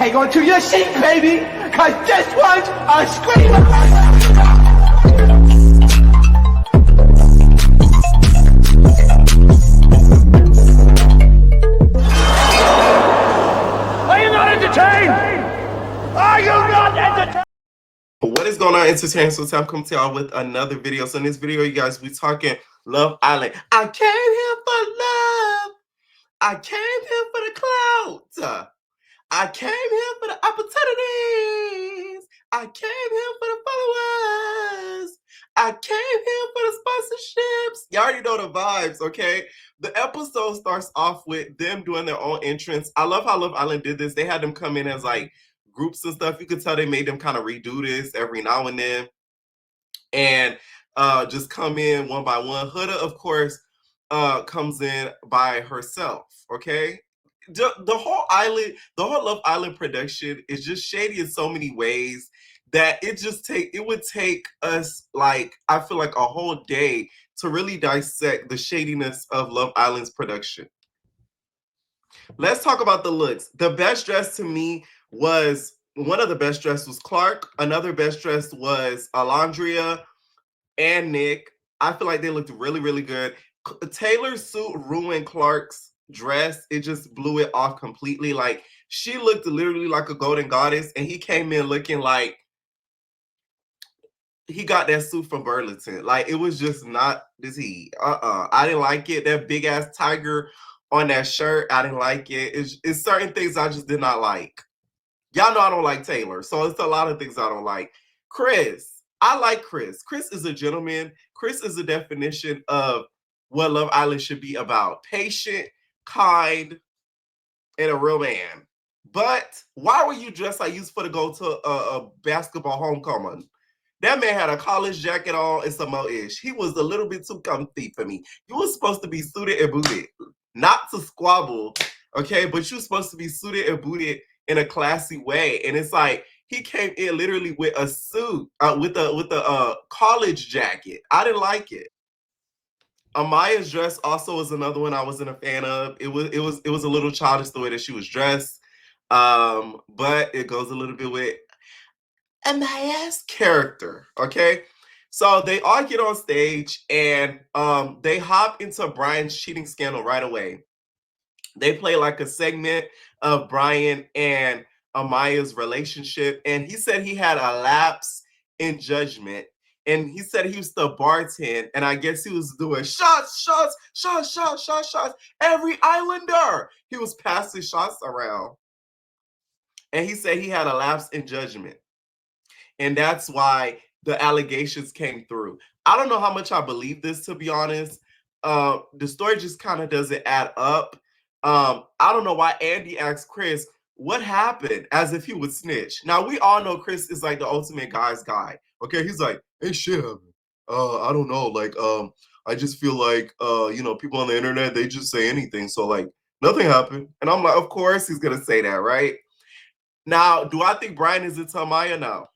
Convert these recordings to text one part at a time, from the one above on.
Hang on to your seat, baby, cause this one's a screamer. Are you not entertained? Are you not entertained? What is going on, entertainment? So I'm coming to y'all with another video. So in this video, you guys, we talking Love Island. I came here for love. I came here for the clout. I came here for the opportunities. I came here for the followers. I came here for the sponsorships. You already know the vibes, okay? The episode starts off with them doing their own entrance. I love how Love Island did this. They had them come in as like groups and stuff. You could tell they made them kind of redo this every now and then. And just come in one by one. Huda, of course, comes in by herself, okay? The whole island, the whole Love Island production is just shady in so many ways that it would take us, like, I feel like a whole day to really dissect the shadiness of Love Island's production. Let's talk about the looks. The best dress to me was, one of the best dressed was Clark. Another best dressed was Alandrea and Nick. I feel like they looked really, really good. Taylor's suit ruined Clark's dress. It just blew it off completely. Like, she looked literally like a golden goddess, and he came in looking like he got that suit from Burlington. Like, it was just not this heat. I didn't like it. That big ass tiger on that shirt, I didn't like it. It's certain things I just did not like. Y'all know I don't like Taylor, so it's a lot of things I don't like. Chris, I like Chris. Chris is a gentleman. Chris is a definition of what Love Island should be about. Patient, kind, and a real man. But why were you dressed like you was supposed to go to a basketball homecoming? That man had a college jacket on and some more ish. He was a little bit too comfy for me. You were supposed to be suited and booted. Not to squabble, okay? But you were supposed to be suited and booted in a classy way. And it's like, he came in literally with a suit, with a college jacket. I didn't like it. Amaya's dress also was another one I wasn't a fan of. It was a little childish the way that she was dressed. But it goes a little bit with Amaya's character, okay? So they all get on stage and they hop into Brian's cheating scandal right away. They play like a segment of Brian and Amaya's relationship, and he said he had a lapse in judgment, and he said he was the bartend, and I guess he was doing shots. Every Islander, he was passing shots around, and he said he had a lapse in judgment, and that's why the allegations came through. I don't know how much I believe this, to be honest. The story just kind of doesn't add up. I don't know why Andy asked Chris what happened, as if he would snitch. Now, we all know Chris is like the ultimate guy's guy. Okay, he's like, hey, shit happened. I don't know. Like, I just feel like, people on the internet, they just say anything. So, like, nothing happened. And I'm like, of course he's going to say that, right? Now, do I think Brian is into Amaya now?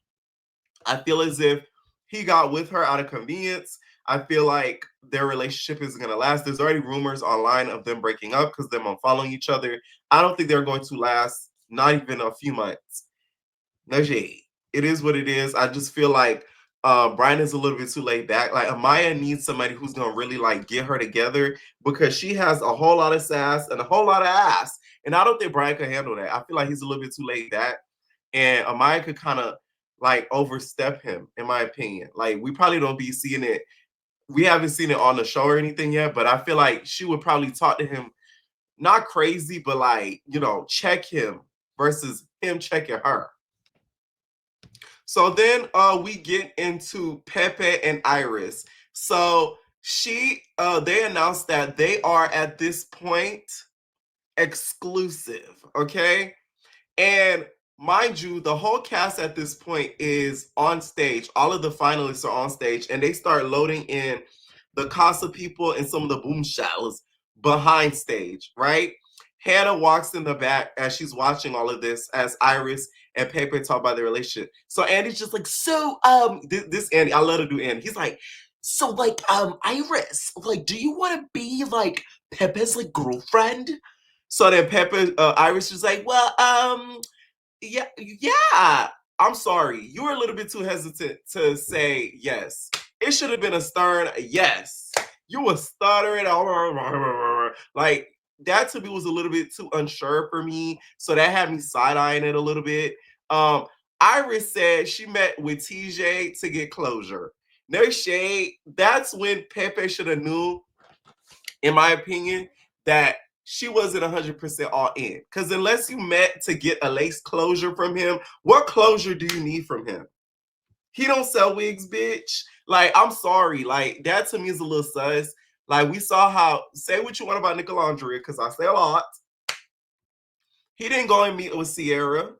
I feel as if he got with her out of convenience. I feel like their relationship isn't going to last. There's already rumors online of them breaking up because them unfollowing each other. I don't think they're going to last not even a few months. No shade. It is what it is. I just feel like Brian is a little bit too laid back. Like, Amaya needs somebody who's going to really like get her together, because she has a whole lot of sass and a whole lot of ass. And I don't think Brian can handle that. I feel like he's a little bit too laid back. And Amaya could kind of like overstep him, in my opinion. Like, we probably don't be seeing it. We haven't seen it on the show or anything yet, but I feel like she would probably talk to him, not crazy, but like, check him versus him checking her. So then we get into Pepe and Iris. So they announced that they are at this point exclusive, okay? And mind you, the whole cast at this point is on stage. All of the finalists are on stage, and they start loading in the Casa people and some of the boom shells behind stage, right? Hannah walks in the back as she's watching all of this, as Iris and Pepe talk about their relationship. So Andy's just like, this Andy, I love to do Andy. He's like, so like, Iris, like, do you want to be like Pepe's like girlfriend? So then Iris is like, well, yeah. I'm sorry. You were a little bit too hesitant to say yes. It should have been a stern yes. You were stuttering. Like, that to me was a little bit too unsure for me. So that had me side-eyeing it a little bit. Iris said she met with TJ to get closure. No shade. That's when Pepe should have knew, in my opinion, that she wasn't 100% all in. Because unless you met to get a lace closure from him, what closure do you need from him? He don't sell wigs, bitch. Like, I'm sorry. Like, that to me is a little sus. Like, we saw how, say what you want about Nick Alandrea, because I say a lot. He didn't go and meet with Sierra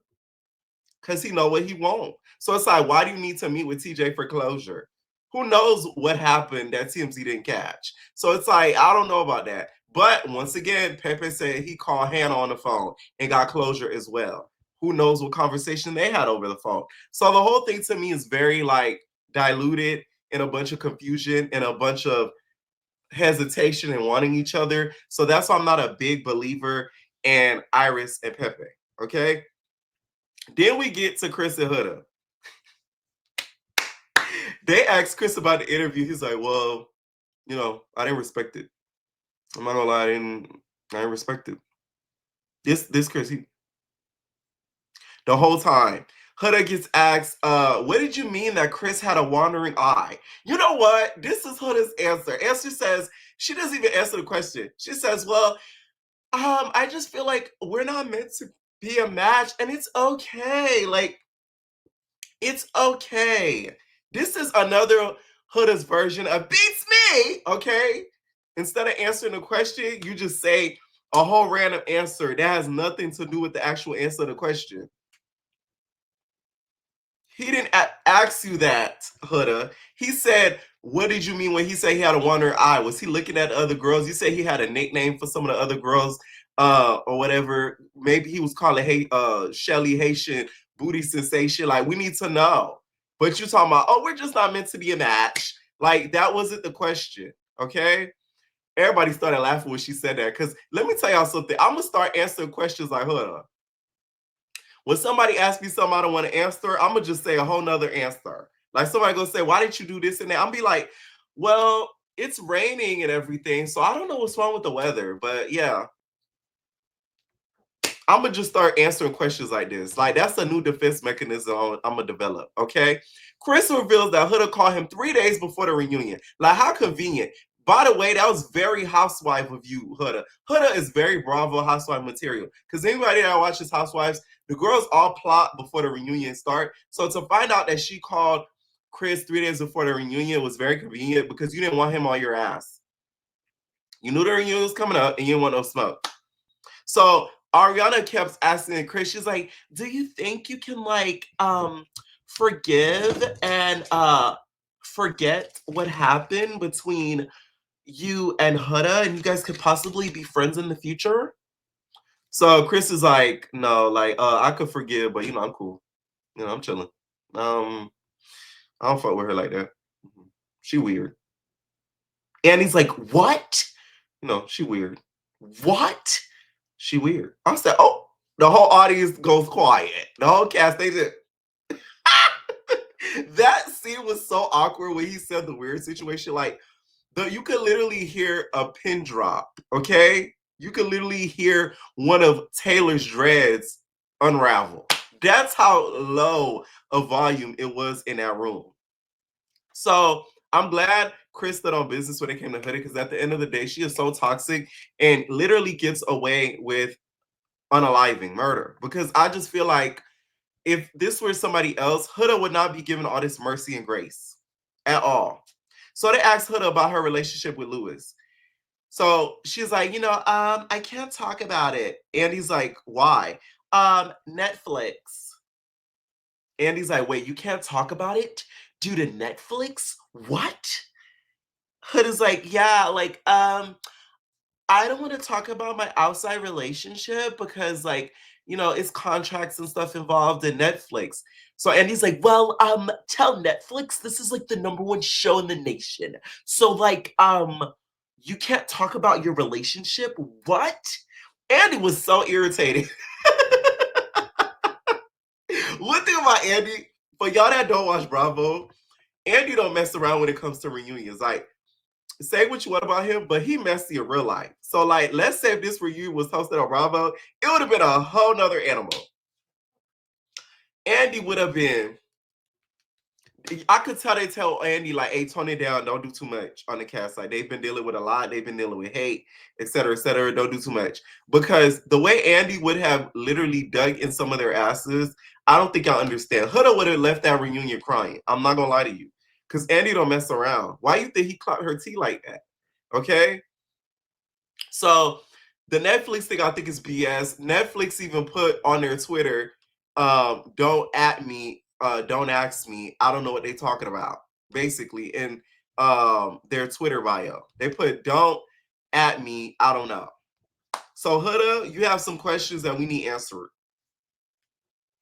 because he know what he want. So it's like, why do you need to meet with TJ for closure? Who knows what happened that TMZ didn't catch? So it's like, I don't know about that. But once again, Pepe said he called Hannah on the phone and got closure as well. Who knows what conversation they had over the phone? So the whole thing to me is very like diluted and a bunch of confusion and a bunch of hesitation and wanting each other. So that's why I'm not a big believer in Iris and Pepe. Okay. Then we get to Chris and Huda. They asked Chris about the interview. He's like, well, I didn't respect it. I'm not gonna lie, I didn't respect it. This Chris, the whole time. Huda gets asked, what did you mean that Chris had a wandering eye? You know what? This is Huda's answer. Answer says, she doesn't even answer the question. She says, well, I just feel like we're not meant to be a match, and it's okay. Like, it's okay. This is another Huda's version of beats me, okay? Instead of answering the question, you just say a whole random answer that has nothing to do with the actual answer to the question. He didn't ask you that, Huda. He said, what did you mean when he said he had a wandering eye? Was he looking at other girls? You said he had a nickname for some of the other girls or whatever. Maybe he was calling Shelly Haitian booty sensation. Like, we need to know. But you're talking about, oh, we're just not meant to be a match. Like, that wasn't the question, okay? Everybody started laughing when she said that. Because let me tell y'all something. I'm going to start answering questions like Huda. When somebody asks me something I don't want to answer, I'm going to just say a whole nother answer. Like, somebody going to say, why didn't you do this and that? I'm be like, well, it's raining and everything, so I don't know what's wrong with the weather. But yeah, I'm going to just start answering questions like this. Like, that's a new defense mechanism I'm going to develop, okay? Chris reveals that Huda called him 3 days before the reunion. Like, how convenient. By the way, that was very housewife of you, Huda. Huda is very Bravo housewife material. Because anybody that watches Housewives, the girls all plot before the reunion start. So to find out that she called Chris 3 days before the reunion was very convenient because you didn't want him on your ass. You knew the reunion was coming up and you didn't want no smoke. So Ariana kept asking Chris, she's like, do you think you can like forgive and forget what happened between you and Huda and you guys could possibly be friends in the future? So Chris is like, no, like I could forgive, but I'm cool. I'm chilling. I don't fuck with her like that. She weird. And he's like, what? She weird. What? She weird. I said, oh, the whole audience goes quiet. The whole cast, they just that scene was so awkward when he said the weird situation. Like, you could literally hear a pin drop, okay? You could literally hear one of Taylor's dreads unravel. That's how low a volume it was in that room. So I'm glad Chris stood on business when it came to Huda, because at the end of the day, she is so toxic and literally gets away with unaliving murder. Because I just feel like if this were somebody else, Huda would not be given all this mercy and grace at all. So they asked Huda about her relationship with Lewis. So she's like, I can't talk about it. And he's like, why? Netflix. And he's like, wait, you can't talk about it due to Netflix? What? Huda's like, yeah, like, I don't want to talk about my outside relationship because, like, it's contracts and stuff involved in Netflix. So Andy's like, well, tell Netflix this is like the #1 show in the nation. So like, you can't talk about your relationship? What? Andy was so irritated. One thing about Andy, for y'all that don't watch Bravo, Andy don't mess around when it comes to reunions. Like, say what you want about him, but he messy in real life. So, like, let's say if this reunion was hosted on Bravo, it would have been a whole nother animal. Andy would have been, I could tell they tell Andy, like, hey, tone it down, don't do too much on the cast. Like, they've been dealing with a lot, they've been dealing with hate, etc., don't do too much. Because the way Andy would have literally dug in some of their asses, I don't think y'all understand. Huda would have left that reunion crying. I'm not gonna lie to you. Because Andy don't mess around. Why you think he caught her tea like that? Okay? So the Netflix thing I think is BS. Netflix even put on their Twitter, don't at me, don't ask me. I don't know what they're talking about. Basically, in their Twitter bio. They put don't at me, I don't know. So Huda, you have some questions that we need answered.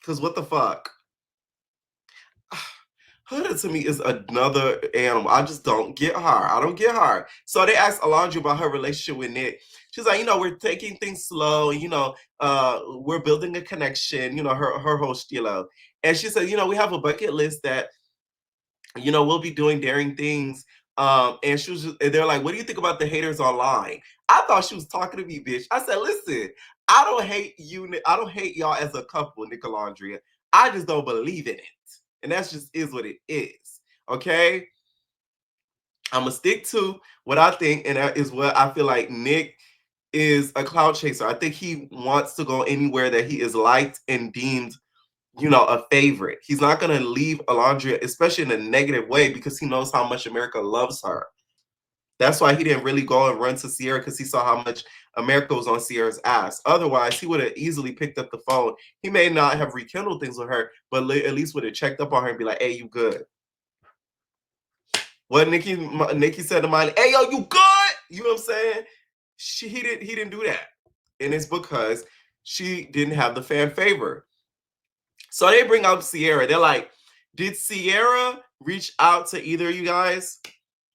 Cause what the fuck? Huda to me is another animal. I just don't get her. I don't get her. So they asked Alandrea about her relationship with Nick. She's like, we're taking things slow. We're building a connection. Her whole stilo. And she said, we have a bucket list that, we'll be doing daring things. And they're like, what do you think about the haters online? I thought she was talking to me, bitch. I said, listen, I don't hate you. I don't hate y'all as a couple, Nick and Alandrea. I just don't believe in it. And that's just is what it is. Okay. I'm gonna stick to what I think, and that is what I feel like Nick is a cloud chaser. I think he wants to go anywhere that he is liked and deemed, a favorite. He's not gonna leave Alandrea, especially in a negative way, because he knows how much America loves her. That's why he didn't really go and run to Sierra, because he saw how much America was on Sierra's ass. Otherwise, he would have easily picked up the phone. He may not have rekindled things with her, but at least would have checked up on her and be like, hey, you good? What Nikki said to Miley, hey, yo, you good? You know what I'm saying? He didn't do that. And it's because she didn't have the fan favor. So they bring up Sierra. They're like, did Sierra reach out to either of you guys?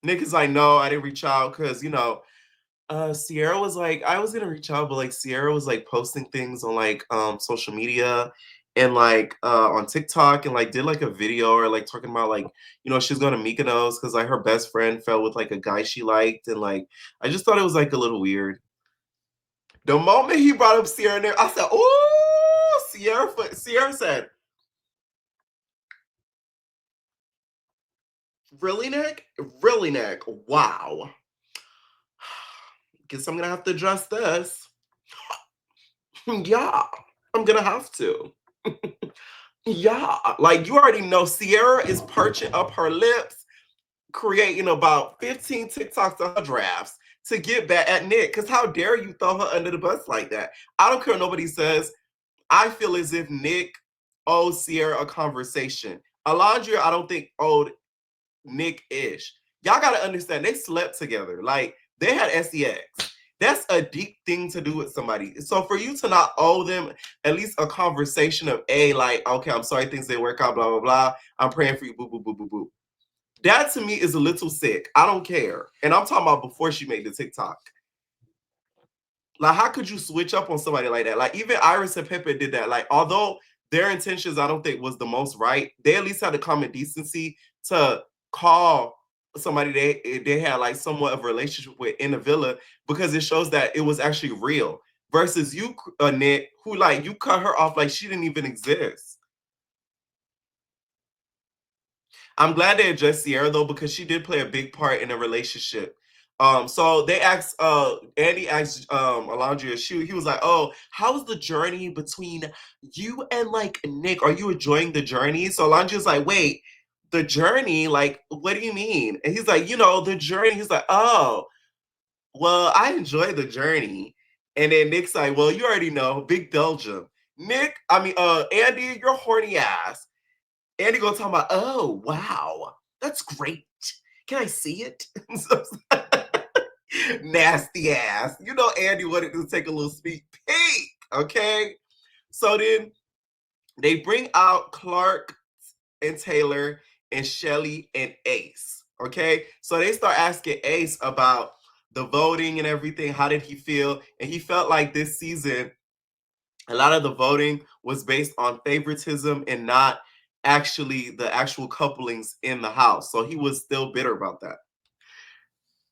Nick is like, no, I didn't reach out because, Sierra was like, I was gonna reach out, but like Sierra was like posting things on like social media and like on TikTok and like did like a video or like talking about like, she's going to Mykonos because like her best friend fell with like a guy she liked, and like I just thought it was like a little weird. The moment he brought up Sierra in there, I said, oh, Sierra said, really, Nick? Really, Nick? Wow. Guess I'm gonna have to address this. Yeah, I'm gonna have to. Yeah, like you already know, Sierra is perching up her lips, creating about 15 TikToks of her drafts to get back at Nick. Because how dare you throw her under the bus like that? I don't care what nobody says. I feel as if Nick owes Sierra a conversation. Alandrea, I don't think owed Nick ish. Y'all gotta understand, they slept together. Like they had sex. That's a deep thing to do with somebody. So for you to not owe them at least a conversation of like, okay, I'm sorry things didn't work out, blah, blah, blah. I'm praying for you, boo, boo, boo, boo, boo. That to me is a little sick. I don't care. And I'm talking about before she made the TikTok. Like, how could you switch up on somebody like that? Like, even Iris and Pepe did that. Like, although their intentions, I don't think was the most right, they at least had the common decency to call somebody they had like somewhat of a relationship with in the villa, because it shows that it was actually real. Versus you, Nick, who like you cut her off like she didn't even exist. I'm glad they addressed Sierra though, because she did play a big part in a relationship. So they asked, Andy asked Alandrea, he was like, oh, how's the journey between you and like Nick? Are you enjoying the journey? So Alandrea's like, wait, the journey? Like, what do you mean? And he's like, the journey. He's like, oh, well, I enjoy the journey. And then Nick's like, well, you already know, big Belgium. Andy, you're horny ass. Andy gonna talk about, oh wow, that's great. Can I see it? Nasty ass. Andy wanted to take a little sneak peek. Okay. So then they bring out Clark and Taylor and Shelly and Ace. Okay. So they start asking Ace about the voting and everything. How did he feel? And he felt like this season A lot of the voting was based on favoritism and not actually the actual couplings in the house. So he was still bitter about that.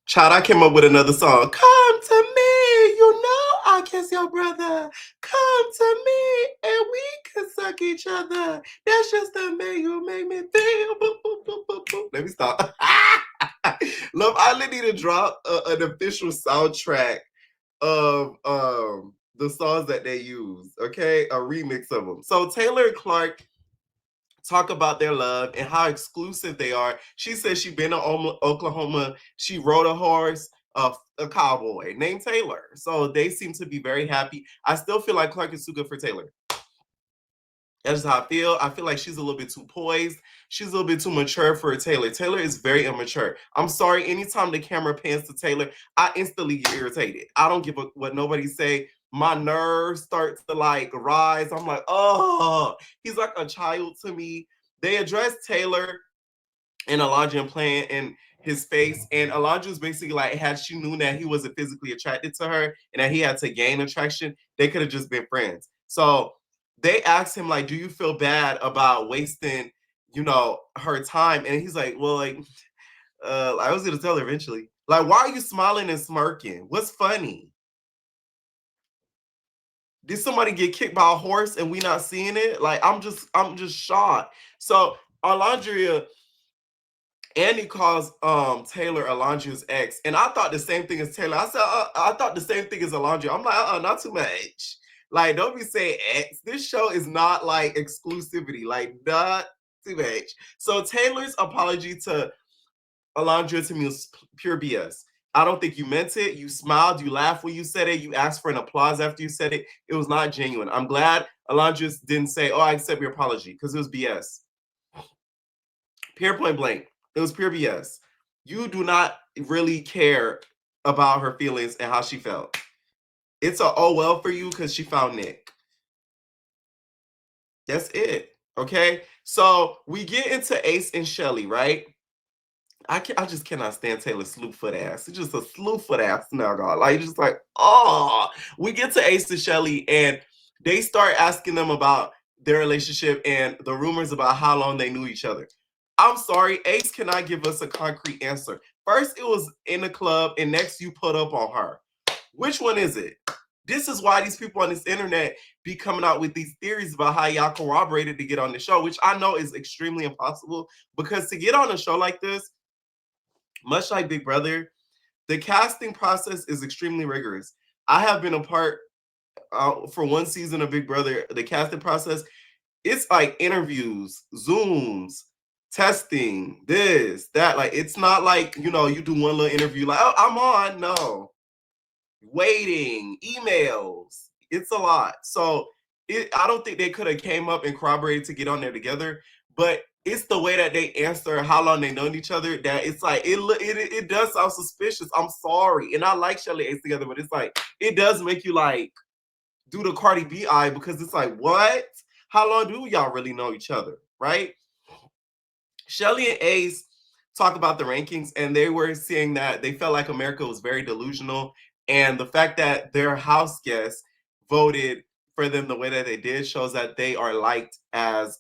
Child, I came up with another song. Come to me, you know I kiss your brother. Come to me and we can suck each other. That's just the way you make me feel. Boop, boop, boop, boop, boop. Let me stop. Love Island need to drop an official soundtrack of the songs that they use, okay? A remix of them. So Taylor and Clark talk about their love and how exclusive they are. She says she been to Oklahoma. She rode a horse, a cowboy named Taylor. So they seem to be very happy. I still feel like Clark is too good for Taylor. That's just how I feel. I feel like she's a little bit too poised. She's a little bit too mature for Taylor. Taylor is very immature. I'm sorry. Anytime the camera pans to Taylor, I instantly get irritated. I don't give a what nobody say. My nerves start to like rise. I'm like, oh, he's like a child to me. They address Taylor and Alandrea playing in his face, and Alandrea's basically like, had she knew that he wasn't physically attracted to her and that he had to gain attraction, they could have just been friends. So they asked him like, do you feel bad about wasting, her time? And he's like, well, like, I was gonna tell her eventually. Like, why are you smiling and smirking? What's funny? Did somebody get kicked by a horse and we not seeing it? Like, I'm just shocked. So Alandrea, Andy calls Taylor Alandrea's ex, and I thought the same thing as Taylor. I said I thought the same thing as Alandrea. I'm like, not too much. Like, don't be saying ex. This show is not like exclusivity. Like, not too much. So Taylor's apology to Alandrea to me was pure BS. I don't think you meant it. You smiled, you laughed when you said it, you asked for an applause after you said it. It was not genuine. I'm glad Alandrea didn't say, "Oh, I accept your apology," because it was BS. Pure point blank. It was pure BS. You do not really care about her feelings and how she felt. It's a oh well for you because she found Nick. That's it. Okay. So we get into Ace and Shelly, right? I just cannot stand Taylor Slewfoot ass. It's just a Slewfoot ass now, God. Like, just like, oh. We get to Ace and Shelly, and they start asking them about their relationship and the rumors about how long they knew each other. I'm sorry, Ace cannot give us a concrete answer. First, it was in the club, and next, you put up on her. Which one is it? This is why these people on this internet be coming out with these theories about how y'all corroborated to get on the show, which I know is extremely impossible, because to get on a show like this, much like Big Brother, the casting process is extremely rigorous. I have been a part for one season of Big Brother. The casting process, it's like interviews, Zooms, testing, this, that. Like, it's not like, you do one little interview, like, oh, I'm on. No. Waiting, emails. It's a lot. So I don't think they could have came up and corroborated to get on there together. But it's the way that they answer how long they known each other that it's like it does sound suspicious. I'm sorry, and I like Shelly Ace together, but it's like it does make you like do the Cardi B eye, because it's like, what? How long do y'all really know each other, right? Shelly and Ace talk about the rankings, and they were saying that they felt like America was very delusional, and the fact that their house guests voted for them the way that they did shows that they are liked as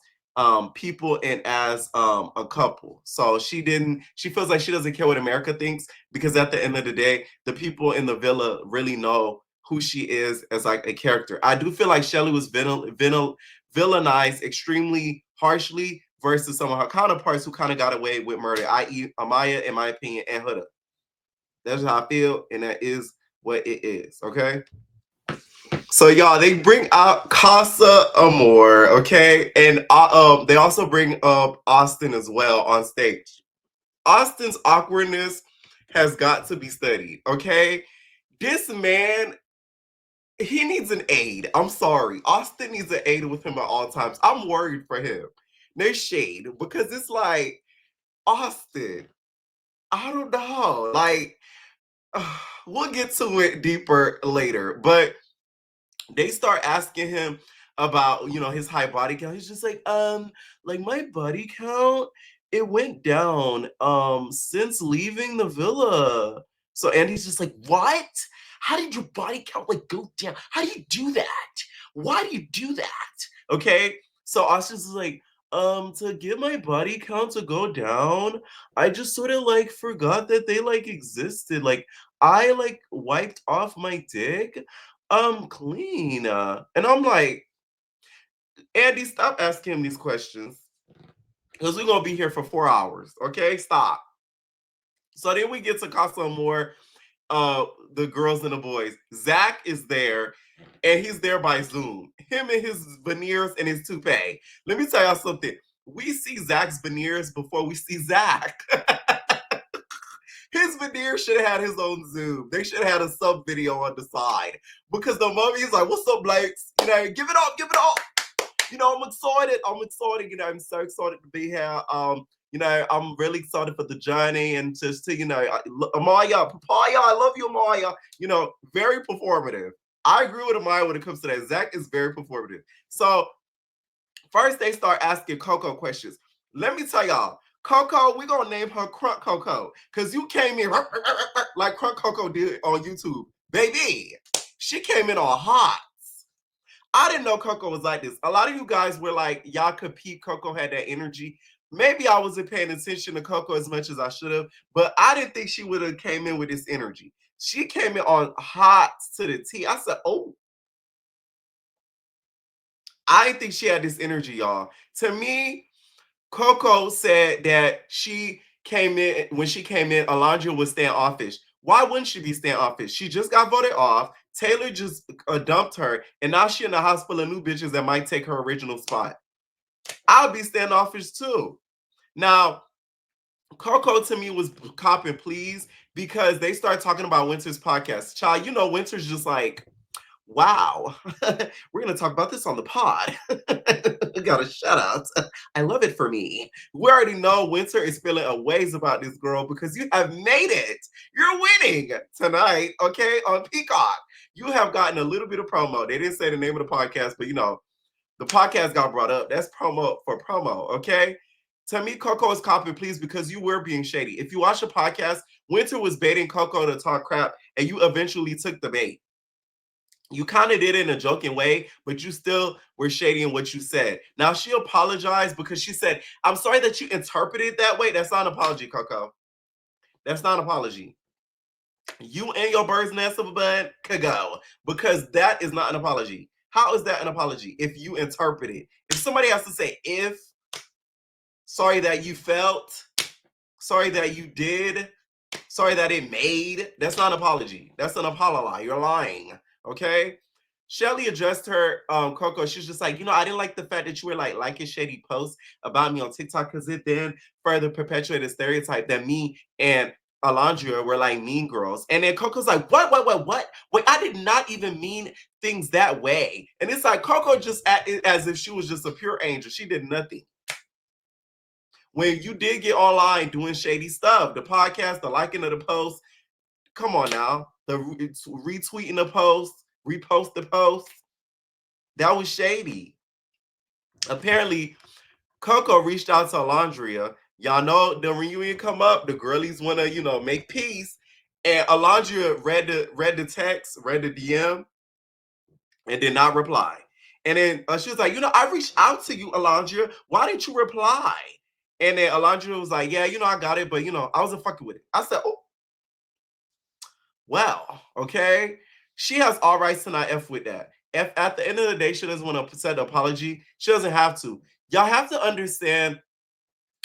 people and as a couple. So she feels like she doesn't care what America thinks, because at the end of the day, the people in the villa really know who she is as like a character. I do feel like Shelly was villainized extremely harshly versus some of her counterparts who kind of got away with murder, i.e. Amaya, in my opinion, and Huda. That's how I feel, and that is what it is, okay? So, y'all, they bring out Casa Amor, okay? And they also bring up Austin as well on stage. Austin's awkwardness has got to be studied, okay? This man, he needs an aide. I'm sorry. Austin needs an aide with him at all times. I'm worried for him. No shade, because it's like, Austin, I don't know. Like, we'll get to it deeper later, but they start asking him about, his high body count. He's just like my body count, it went down since leaving the villa. So Andy's just like, what? How did your body count like go down? How do you do that? Why do you do that? Okay. So Austin's just like, to get my body count to go down, I just sort of like forgot that they like existed. Like I like wiped off my dick. Clean. And I'm like, Andy, stop asking him these questions. Because we're gonna be here for 4 hours. Okay, stop. So then we get to call some more the girls and the boys. Zach is there, and he's there by Zoom. Him and his veneers and his toupee. Let me tell y'all something. We see Zach's veneers before we see Zach. His veneer should have had his own Zoom. They should have had a sub video on the side. Because the mummy is like, what's up, Blakes? You know, give it up, give it up. You know, I'm excited. I'm excited. You know, I'm so excited to be here. You know, I'm really excited for the journey and just to, you know, Amaya, Papaya, I love you, Amaya. You know, very performative. I agree with Amaya when it comes to that. Zach is very performative. So first they start asking Coco questions. Let me tell y'all, Coco, we're gonna name her Crunk Coco. Cause you came in like Crunk Coco did on YouTube. Baby, she came in on hot. I didn't know Coco was like this. A lot of you guys were like, y'all could peep Coco had that energy. Maybe I wasn't paying attention to Coco as much as I should have, but I didn't think she would have came in with this energy. She came in on hot to the T. I said, oh, I didn't think she had this energy, y'all. To me, Coco said that she came in, when she came in, Alandrea was standoffish. Why wouldn't she be standoffish? She just got voted off. Taylor just dumped her, and now she in the house full of new bitches that might take her original spot. I'll be standoffish too. Now, Coco to me was copping please because they started talking about Winter's podcast. Child, you know, Winter's just like, wow, we're going to talk about this on the pod. Got a shout out. I love it for me. We already know Winter is feeling a ways about this girl because you have made it. You're winning tonight, okay, on Peacock. You have gotten a little bit of promo. They didn't say the name of the podcast, but you know, the podcast got brought up. That's promo for promo, okay? To me, Coco is copping please because you were being shady. If you watch the podcast, Winter was baiting Coco to talk crap, and you eventually took the bait. You kind of did it in a joking way, but you still were shady in what you said. Now, she apologized because she said, I'm sorry that you interpreted it that way. That's not an apology, Coco. That's not an apology. You and your bird's nest of a bud could go because that is not an apology. How is that an apology if you interpret it? If somebody has to say, if, sorry that you felt, sorry that you did, sorry that it made, that's not an apology. That's an apology. You're lying. Okay? Shelly addressed her, Coco. She's just like, you know, I didn't like the fact that you were like liking shady posts about me on TikTok because it then further perpetuated the stereotype that me and Alandrea were like mean girls. And then Coco's like, what? Wait, I did not even mean things that way. And it's like Coco just acted as if she was just a pure angel. She did nothing. When you did get online doing shady stuff, the podcast, the liking of the post, come on now, the retweeting the post, repost the post, that was shady. Apparently, Coco reached out to Alandrea. Y'all know the reunion come up, the girlies want to, you know, make peace. And Alandrea read the text, read the DM, and did not reply. And then she was like, you know, I reached out to you, Alandrea. Why didn't you reply? And then Alandrea was like, yeah, you know, I got it, but you know, I wasn't fucking with it. I said, oh, well, okay. She has all rights to not F with that. If at the end of the day, she doesn't want to send an apology, she doesn't have to. Y'all have to understand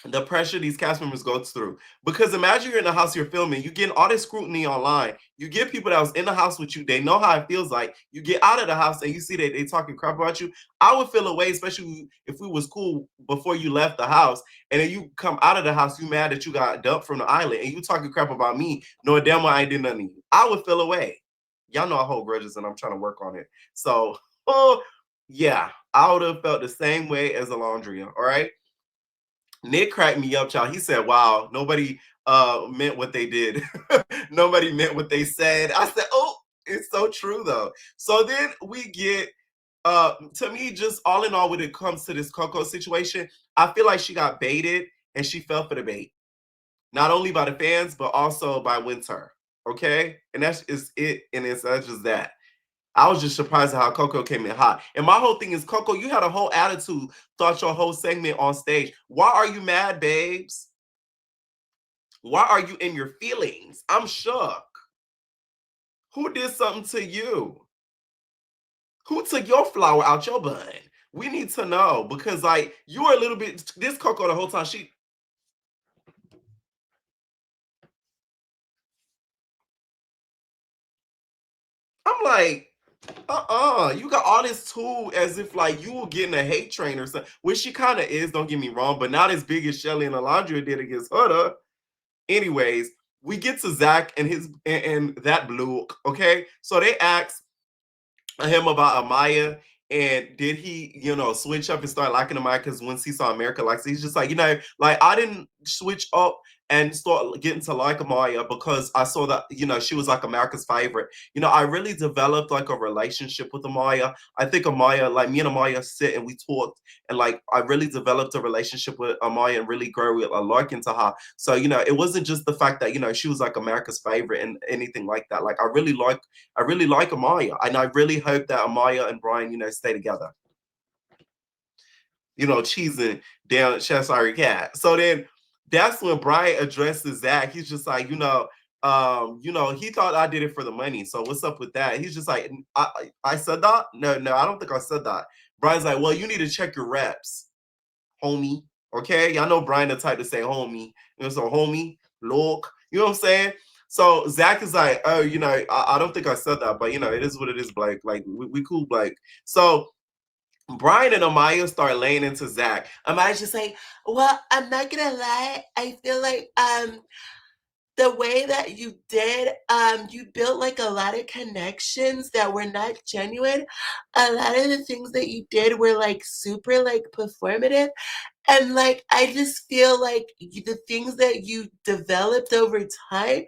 the pressure these cast members go through. Because imagine you're in the house, you're filming, you getting all this scrutiny online. You get people that was in the house with you, they know how it feels like. You get out of the house and you see that they talking crap about you. I would feel a way, especially if we was cool before you left the house, and then you come out of the house, you mad that you got dumped from the island, and you talking crap about me, knowing damn well I ain't did nothing to you. I would feel a way. Y'all know I hold grudges and I'm trying to work on it. So, oh, yeah, I would have felt the same way as Alandrea, all right? Nick cracked me up, child. He said, wow, nobody meant what they did. Nobody meant what they said. I said, oh, it's so true though. So then we get to me, just all in all, when it comes to this Coco situation, I feel like she got baited and she fell for the bait. Not only by the fans, but also by Winter. Okay? And that's just it, and that's just that. I was just surprised at how Coco came in hot. And my whole thing is, Coco, you had a whole attitude throughout your whole segment on stage. Why are you mad, babes? Why are you in your feelings? I'm shook. Who did something to you? Who took your flower out your bun? We need to know, because like you were a little bit this Coco the whole time. I'm like, you got all this tool as if like you were getting a hate train or something, which she kind of is, don't get me wrong, but not as big as Shelly and Alandrea did against Huda. Anyways, we get to Zach and his and that blue. Okay, so they ask him about Amaya, and did he, switch up and start liking Amaya? Because once he saw America Likes It, he's just like, like I didn't switch up and start getting to like Amaya because I saw that, she was like America's favorite. I really developed like a relationship with Amaya. I think Amaya, like me and Amaya sit and we talked, and like I really developed a relationship with Amaya and really grew a like into her. So, it wasn't just the fact that, she was like America's favorite and anything like that. Like I really like Amaya, and I really hope that Amaya and Brian, stay together. Cheesing down Cheshire Cat. So then that's when Brian addresses Zach. He's just like, he thought I did it for the money. So what's up with that? He's just like, I said that? No, I don't think I said that. Brian's like, well, you need to check your reps, homie. Okay, y'all know Brian the type to say homie. So homie, look, you know what I'm saying? So Zach is like, oh, I don't think I said that, but it is what it is, Blake. Like we cool, Blake. So Brian and Amaya start laying into Zach. Amaya's just like, well, I'm not gonna lie. I feel like the way that you did, you built like a lot of connections that were not genuine. A lot of the things that you did were like super like performative. And like I just feel like the things that you developed over time,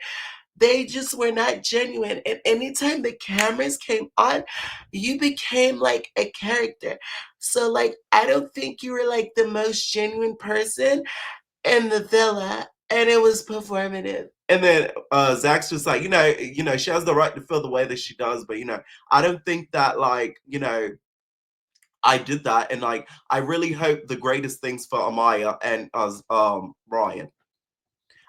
they just were not genuine. And anytime the cameras came on, you became like a character. So like I don't think you were like the most genuine person in the villa, and it was performative. And then Zach's just like, she has the right to feel the way that she does, but I don't think that like, I did that, and like I really hope the greatest things for Amaya and Brian.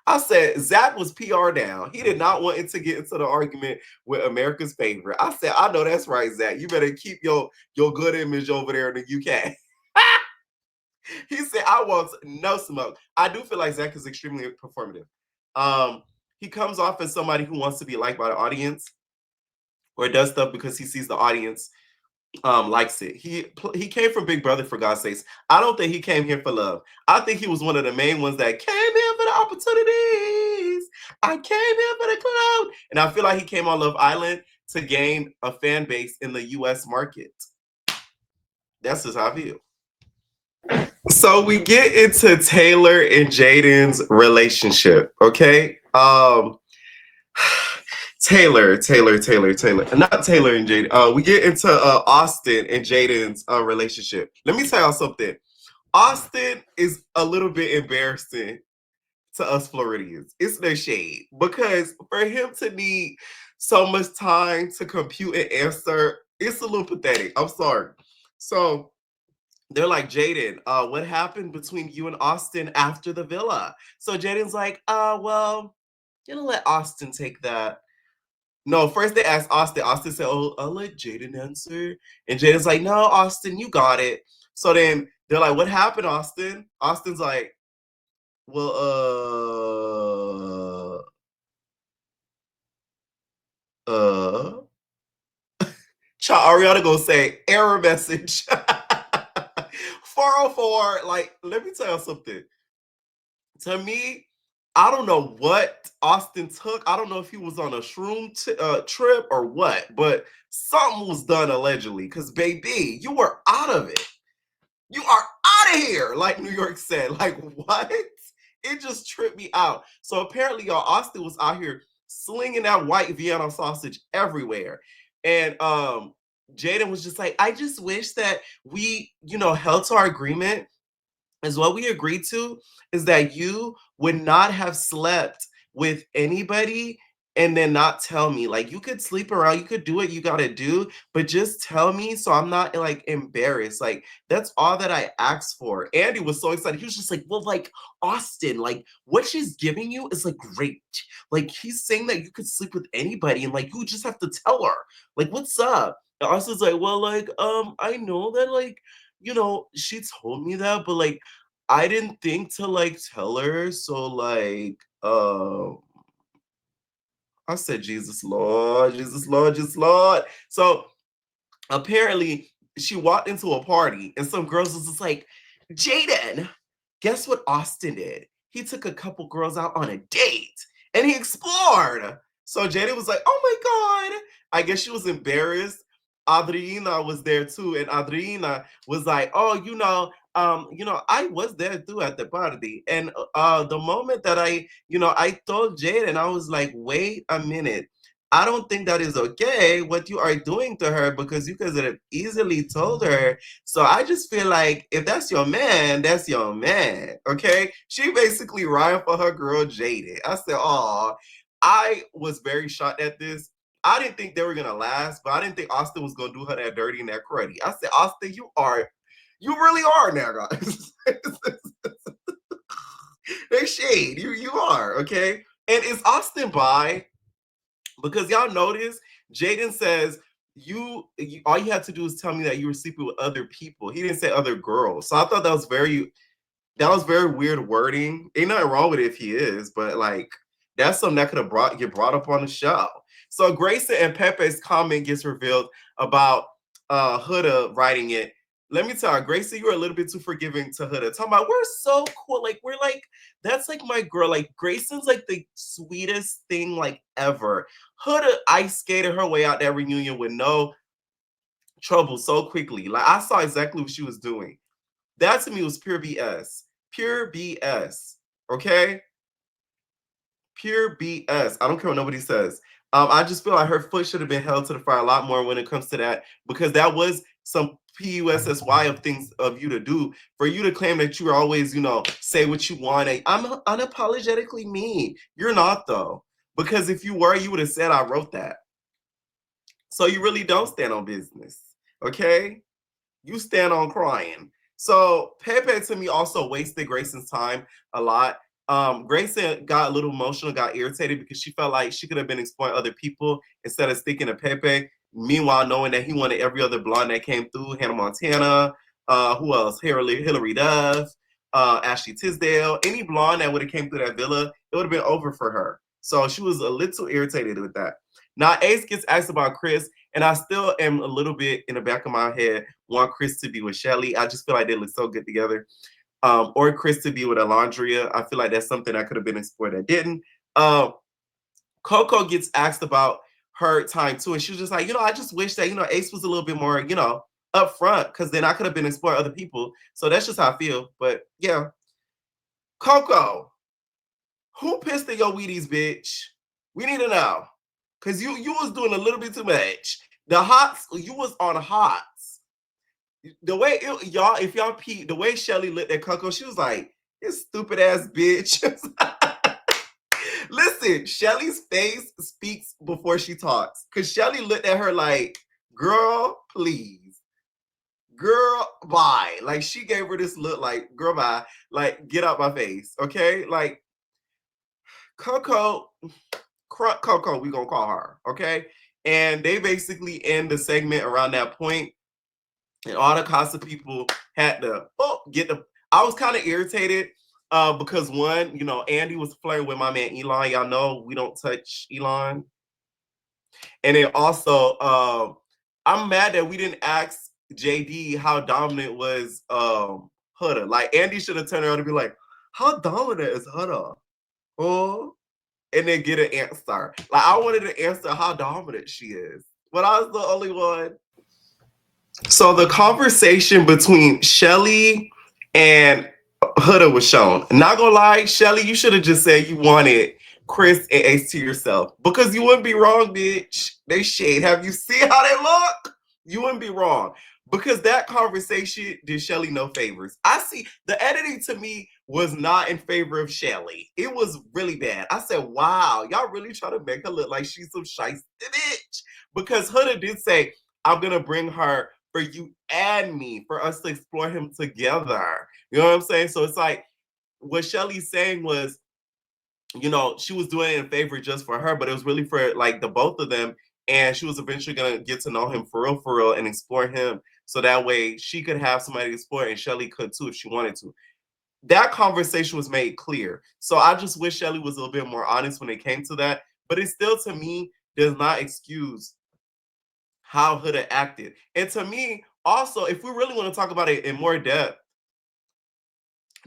I said Zach was PR down. He did not want it to get into the argument with America's favorite. I said, I know that's right, Zach. You better keep your good image over there in the UK. He said, I want no smoke. I do feel like Zach is extremely performative. He comes off as somebody who wants to be liked by the audience, or does stuff because he sees the audience likes it. He came from Big Brother, for God's sakes. I don't think he came here for love. I think he was one of the main ones that came here for the opportunities. I came here for the clout. And I feel like he came on Love Island to gain a fan base in the US market. That's just how I feel. So we get into Taylor and Jaden's relationship, okay? Taylor. Not Taylor and Jaden. We get into Austin and Jaden's relationship. Let me tell y'all something. Austin is a little bit embarrassing to us Floridians. It's no shade, because for him to need so much time to compute and answer, it's a little pathetic. I'm sorry. So they're like, Jaden, what happened between you and Austin after the villa? So Jaden's like, well, let Austin take that. No, first they asked Austin. Austin said, oh, I'll let Jaden answer. And Jaden's like, no, Austin, you got it. So then they're like, what happened, Austin? Austin's like, well, Ariana gonna say, error message. 404, like, let me tell you something. To me, I don't know what Austin took. I don't know if he was on a shroom trip or what, but something was done allegedly. Because, baby, you were out of it. You are out of here, like New York said. Like, what? It just tripped me out. So apparently, y'all, Austin was out here slinging that white Vienna sausage everywhere. And Jaden was just like, I just wish that we, held to our agreement, is what we agreed to is that you would not have slept with anybody and then not tell me. Like, you could sleep around, you could do what you gotta do, but just tell me so I'm not like embarrassed. Like, that's all that I asked for. Andy was so excited. He was just like, well, like, Austin, like, what she's giving you is like great. Like, he's saying that you could sleep with anybody, and like, you just have to tell her. Like, what's up? And Austin's like, well, like, I know that, like, she told me that, but like, I didn't think to like tell her. So like, I said, Jesus Lord, Jesus Lord, Jesus Lord. So apparently she walked into a party and some girls was just like, Jaden, guess what Austin did? He took a couple girls out on a date and he explored. So Jaden was like, oh my God. I guess she was embarrassed. Adriana was there too, and Adriana was like, oh, I was there too at the party. And the moment that I told Jaden, I was like, wait a minute. I don't think that is okay what you are doing to her, because you could have easily told her. So I just feel like if that's your man, that's your man. Okay. She basically ran for her girl Jaden. I said, oh, I was very shocked at this. I didn't think they were gonna last, but I didn't think Austin was gonna do her that dirty and that cruddy. I said, Austin, you really are now, guys. They shade. You are, okay? And is Austin bi? Because y'all notice Jaden says you all you had to do is tell me that you were sleeping with other people. He didn't say other girls. So I thought that was very weird wording. Ain't nothing wrong with it if he is, but like, that's something that could have get brought up on the show. So Grayson and Pepe's comment gets revealed about Huda writing it. Let me tell you, Grayson, you're a little bit too forgiving to Huda. Talking about, we're so cool. Like, we're like, that's like my girl. Like, Grayson's like the sweetest thing like ever. Huda ice skated her way out that reunion with no trouble so quickly. Like, I saw exactly what she was doing. That to me was pure BS. Pure BS. Okay? Pure BS. I don't care what nobody says. I just feel like her foot should have been held to the fire a lot more when it comes to that, because that was some PUSSY of things of you to do. For you to claim that you were always, say what you want. I'm unapologetically me. You're not, though. Because if you were, you would have said I wrote that. So you really don't stand on business. Okay? You stand on crying. So Pepe to me also wasted Grayson's time a lot. Grayson got a little emotional, got irritated because she felt like she could have been exploring other people instead of sticking to Pepe. Meanwhile, knowing that he wanted every other blonde that came through, Hannah Montana, who else? Hillary Duff, Ashley Tisdale, any blonde that would have came through that villa, it would have been over for her. So she was a little irritated with that. Now Ace gets asked about Chris, and I still am a little bit in the back of my head want Chris to be with Shelly. I just feel like they look so good together. Or Chris to be with Alandrea. I feel like that's something that could have been explored that didn't. Coco gets asked about her time too, and she was just like, I just wish that Ace was a little bit more, upfront, because then I could have been exploring other people. So that's just how I feel. But yeah, Coco, who pissed in your Wheaties, bitch? We need to know. Cause you was doing a little bit too much. The hots, you was on hots. The way y'all, if y'all peep, the way Shelly looked at Coco, she was like, "This stupid ass bitch." Listen, Shelly's face speaks before she talks. Cause Shelly looked at her like, "Girl, please, girl, bye." Like, she gave her this look like, "Girl, bye." Like, get out my face, okay? Like, Coco. Coco, we gonna call her, okay? And they basically end the segment around that point, and all the Casa people had to get the. I was kind of irritated because one, Andy was flirting with my man Elon. Y'all know we don't touch Elon, and then also I'm mad that we didn't ask JD how dominant was Huda. Like, Andy should have turned around and be like, "How dominant is Huda?" Oh. And then get an answer. Like, I wanted to answer how dominant she is, but I was the only one. So the conversation between Shelly and Huda was shown. Not gonna lie, Shelly, you should have just said you wanted Chris and Ace to yourself, because you wouldn't be wrong, bitch. They shade. Have you seen how they look? You wouldn't be wrong, because that conversation did Shelly no favors. I see the editing to me was not in favor of Shelly. It was really bad. I said, wow, y'all really trying to make her look like she's some shiesty bitch. Because Huda did say, I'm going to bring her for you and me, for us to explore him together. You know what I'm saying? So it's like, what Shelly's saying was, you know, she was doing it in favor just for her, but it was really for like the both of them. And she was eventually going to get to know him for real, and explore him. So that way she could have somebody to explore, and Shelly could too if she wanted to. That conversation was made clear. So I just wish Shelly was a little bit more honest when it came to that. But it still, to me, does not excuse how Huda acted. And to me, also, if we really want to talk about it in more depth,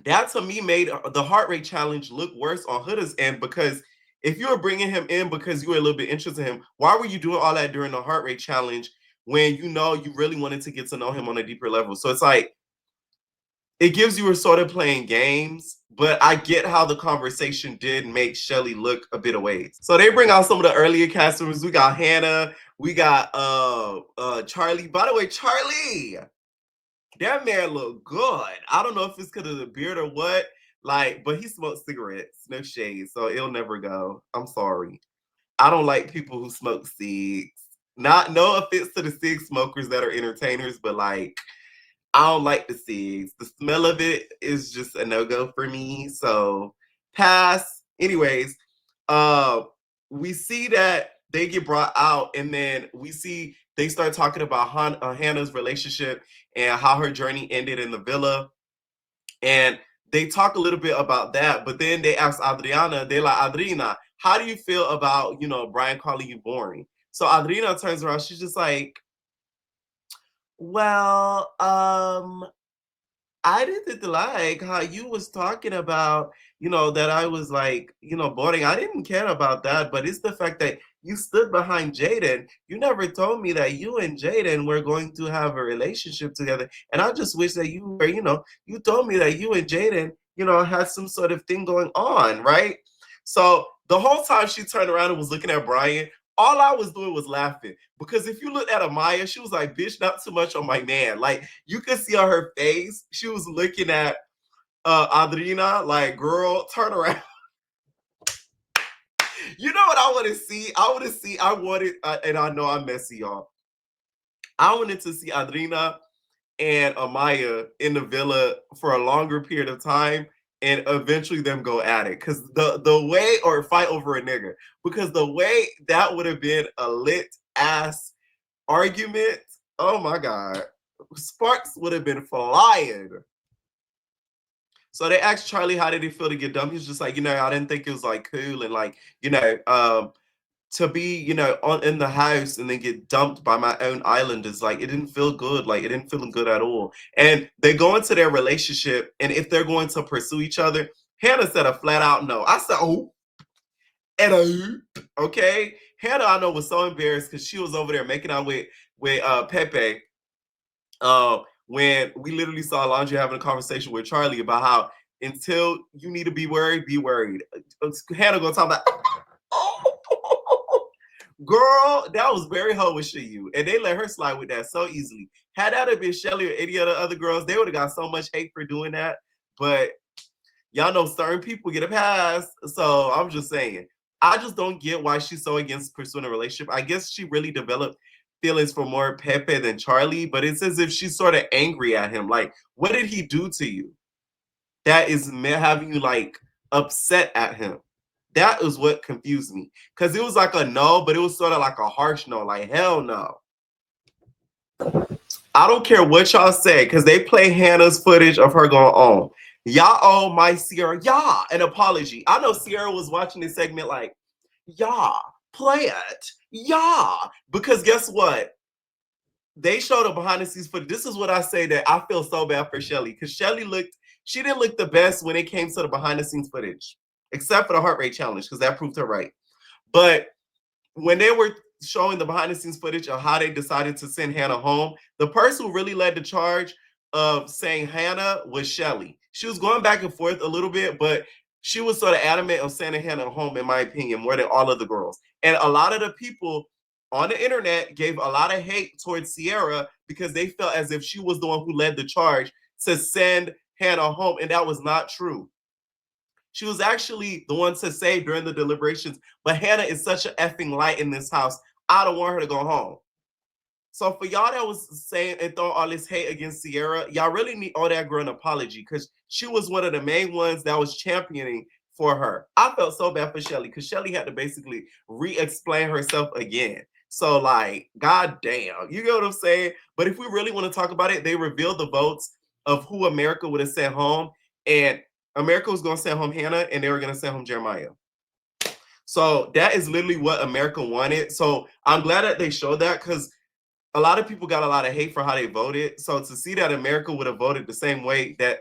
that to me made the heart rate challenge look worse on Huda's end, because if you were bringing him in because you were a little bit interested in him, why were you doing all that during the heart rate challenge when you know you really wanted to get to know him on a deeper level? So it's like, it gives you a sort of playing games, but I get how the conversation did make Shelly look a bit away. So they bring out some of the earlier cast members. We got Hannah, we got Charlie. By the way, Charlie, that man look good. I don't know if it's because of the beard or what, like, but he smokes cigarettes, no shade, so it'll never go. I'm sorry. I don't like people who smoke cigs. Not no offense to the cig smokers that are entertainers, but like, I don't like the cigs. The smell of it is just a no-go for me. So pass. Anyways, uh, we see that they get brought out, and then we see they start talking about Hannah's relationship and how her journey ended in the villa. And they talk a little bit about that, but then they ask Adriana, they're like, Adriana, how do you feel about, you know, Brian calling you boring? So Adriana turns around, she's just like, well, I didn't like how you was talking about, you know, that I was like, you know, boring. I didn't care about that, but it's the fact that you stood behind Jaden. You never told me that you and Jaden were going to have a relationship together. And I just wish that you were, you know, you told me that you and Jaden, you know, had some sort of thing going on, right? So the whole time she turned around and was looking at Brian, all I was doing was laughing. Because if you look at Amaya, she was like, bitch, not too much on my man. Like, you could see on her face, she was looking at Adriana, like, girl, turn around. You know what I want to see? And I know I'm messy, y'all. I wanted to see Adriana and Amaya in the villa for a longer period of time, and eventually them go at it. Because the way, or fight over a nigga, because the way that would have been a lit ass argument, oh my God. Sparks would have been flying. So they asked Charlie how did he feel to get dumped. He's just like, you know, I didn't think it was like cool, and like, you know, to be, you know, in the house and then get dumped by my own island is like, it didn't feel good. Like, it didn't feel good at all. And they go into their relationship, and if they're going to pursue each other, Hannah said a flat out no. I said, oh, and a okay. Hannah, I know, was so embarrassed because she was over there making out with Pepe. When we literally saw Alandrea having a conversation with Charlie about how until you need to be worried, be worried. Hannah gonna talk about, girl, that was very hoish of you. And they let her slide with that so easily. Had that have been Shelly or any of the other girls, they would have got so much hate for doing that. But y'all know certain people get a pass. So I'm just saying, I just don't get why she's so against pursuing a relationship. I guess she really developed feelings for more Pepe than Charlie, but it's as if she's sort of angry at him. Like, what did he do to you that is having you like upset at him? That is what confused me. Because it was like a no, but it was sort of like a harsh no, like hell no. I don't care what y'all say, because they play Hannah's footage of her going on. Y'all owe my Sierra, an apology. I know Sierra was watching this segment like, play it. Because guess what? They showed a behind the scenes footage. This is what I say that I feel so bad for Shelly, because she didn't look the best when it came to the behind the scenes footage, except for the heart rate challenge, because that proved her right. But when they were showing the behind the scenes footage of how they decided to send Hannah home, the person who really led the charge of saying Hannah was Shelly. She was going back and forth a little bit, but she was sort of adamant of sending Hannah home, in my opinion, more than all of the girls. And a lot of the people on the internet gave a lot of hate towards Sierra because they felt as if she was the one who led the charge to send Hannah home, and that was not true. She was actually the one to say during the deliberations, but Hannah is such an effing light in this house. I don't want her to go home. So for y'all that was saying and throwing all this hate against Sierra, y'all really need all that girl an apology because she was one of the main ones that was championing for her. I felt so bad for Shelly because Shelly had to basically re-explain herself again. So like, god damn, you get what I'm saying? But if we really want to talk about it, they revealed the votes of who America would have sent home, and America was going to send home Hannah, and they were going to send home Jeremiah. So that is literally what America wanted. So I'm glad that they showed that because a lot of people got a lot of hate for how they voted. So to see that America would have voted the same way that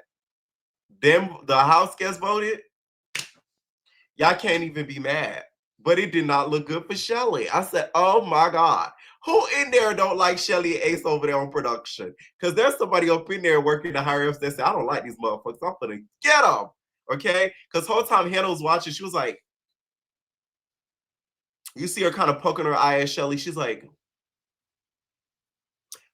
the House guests voted, y'all can't even be mad. But it did not look good for Shelly. I said, oh my God. Who in there don't like Shelly and Ace over there on production? Because there's somebody up in there working the higher ups that said, I don't like these motherfuckers. I'm gonna get them. Okay? Because whole time Hannah was watching, she was like, you see her kind of poking her eye at Shelly. She's like,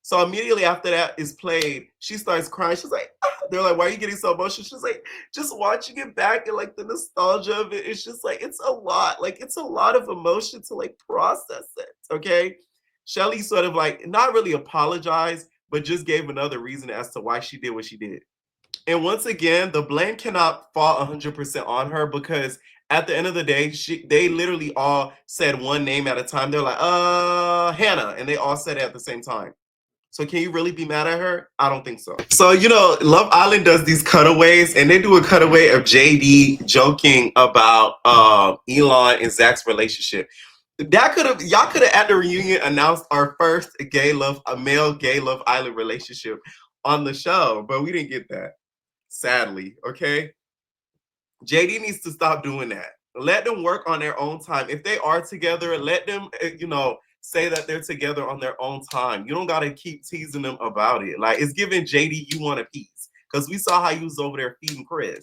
so immediately after that is played, she starts crying. She's like, ah. They're like, why are you getting so emotional? She's like, just watching it back and like the nostalgia of it. It's just like, it's a lot. Like, it's a lot of emotion to like process it. Okay. Shelly sort of like, not really apologized, but just gave another reason as to why she did what she did. And once again, the blame cannot fall 100% on her because at the end of the day, they literally all said one name at a time. They're like, Hannah. And they all said it at the same time. So can you really be mad at her? I don't think so. So, Love Island does these cutaways, and they do a cutaway of JD joking about Elon and Zach's relationship. Y'all could have at the reunion announced our first male gay Love Island relationship on the show, but we didn't get that. Sadly, okay? JD needs to stop doing that. Let them work on their own time. If they are together, let them, say that they're together on their own time. You don't got to keep teasing them about it. Like, it's giving JD, you want a piece. Because we saw how you was over there feeding Chris.